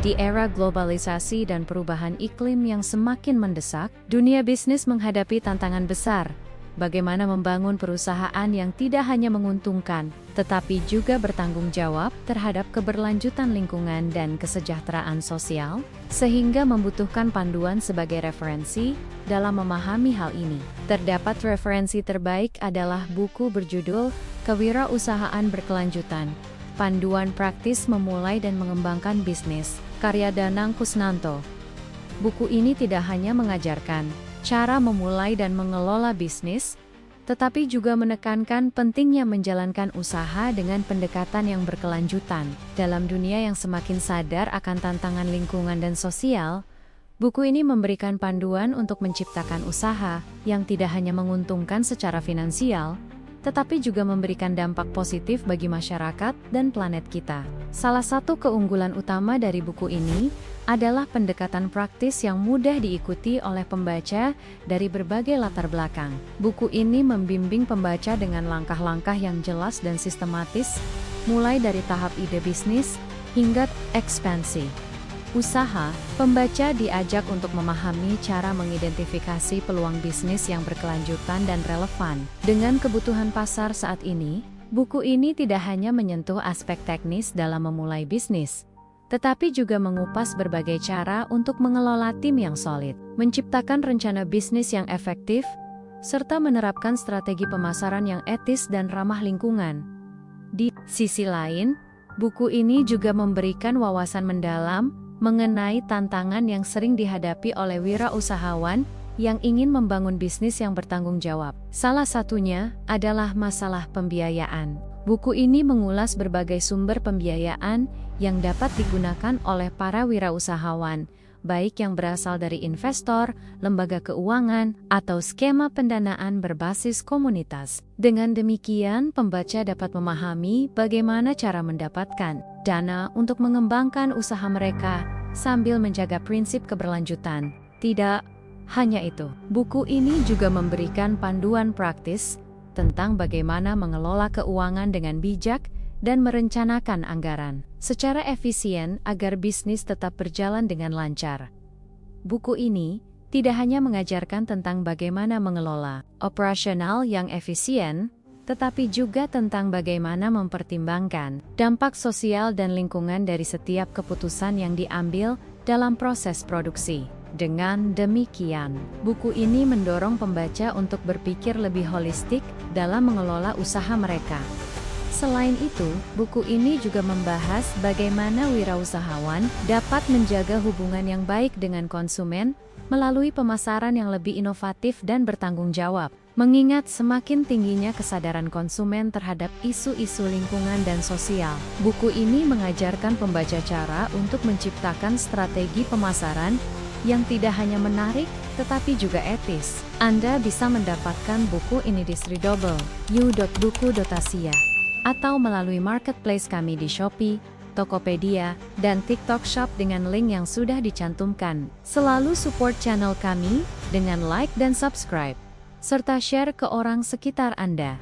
Di era globalisasi dan perubahan iklim yang semakin mendesak, dunia bisnis menghadapi tantangan besar. Bagaimana membangun perusahaan yang tidak hanya menguntungkan, tetapi juga bertanggung jawab terhadap keberlanjutan lingkungan dan kesejahteraan sosial, sehingga membutuhkan panduan sebagai referensi dalam memahami hal ini. Terdapat referensi terbaik adalah buku berjudul Kewirausahaan Berkelanjutan, Panduan Praktis Memulai dan Mengembangkan Bisnis, karya Danang Kusnanto. Buku ini tidak hanya mengajarkan cara memulai dan mengelola bisnis, tetapi juga menekankan pentingnya menjalankan usaha dengan pendekatan yang berkelanjutan. Dalam dunia yang semakin sadar akan tantangan lingkungan dan sosial, buku ini memberikan panduan untuk menciptakan usaha yang tidak hanya menguntungkan secara finansial, tetapi juga memberikan dampak positif bagi masyarakat dan planet kita. Salah satu keunggulan utama dari buku ini adalah pendekatan praktis yang mudah diikuti oleh pembaca dari berbagai latar belakang. Buku ini membimbing pembaca dengan langkah-langkah yang jelas dan sistematis, mulai dari tahap ide bisnis hingga ekspansi usaha. Pembaca diajak untuk memahami cara mengidentifikasi peluang bisnis yang berkelanjutan dan relevan dengan kebutuhan pasar saat ini. Buku ini tidak hanya menyentuh aspek teknis dalam memulai bisnis, tetapi juga mengupas berbagai cara untuk mengelola tim yang solid, menciptakan rencana bisnis yang efektif, serta menerapkan strategi pemasaran yang etis dan ramah lingkungan. Di sisi lain, buku ini juga memberikan wawasan mendalam mengenai tantangan yang sering dihadapi oleh wirausahawan yang ingin membangun bisnis yang bertanggung jawab. Salah satunya adalah masalah pembiayaan. Buku ini mengulas berbagai sumber pembiayaan yang dapat digunakan oleh para wirausahawan, baik yang berasal dari investor, lembaga keuangan, atau skema pendanaan berbasis komunitas. Dengan demikian, pembaca dapat memahami bagaimana cara mendapatkan dana untuk mengembangkan usaha mereka sambil menjaga prinsip keberlanjutan. Tidak hanya itu, buku ini juga memberikan panduan praktis tentang bagaimana mengelola keuangan dengan bijak dan merencanakan anggaran secara efisien agar bisnis tetap berjalan dengan lancar. Buku ini tidak hanya mengajarkan tentang bagaimana mengelola operasional yang efisien, tetapi juga tentang bagaimana mempertimbangkan dampak sosial dan lingkungan dari setiap keputusan yang diambil dalam proses produksi. Dengan demikian, buku ini mendorong pembaca untuk berpikir lebih holistik dalam mengelola usaha mereka. Selain itu, buku ini juga membahas bagaimana wirausahawan dapat menjaga hubungan yang baik dengan konsumen melalui pemasaran yang lebih inovatif dan bertanggung jawab. Mengingat semakin tingginya kesadaran konsumen terhadap isu-isu lingkungan dan sosial, buku ini mengajarkan pembaca cara untuk menciptakan strategi pemasaran yang tidak hanya menarik, tetapi juga etis. Anda bisa mendapatkan buku ini di www.you.buku.asia atau melalui marketplace kami di Shopee, Tokopedia, dan TikTok Shop dengan link yang sudah dicantumkan. Selalu support channel kami dengan like dan subscribe, serta share ke orang sekitar Anda.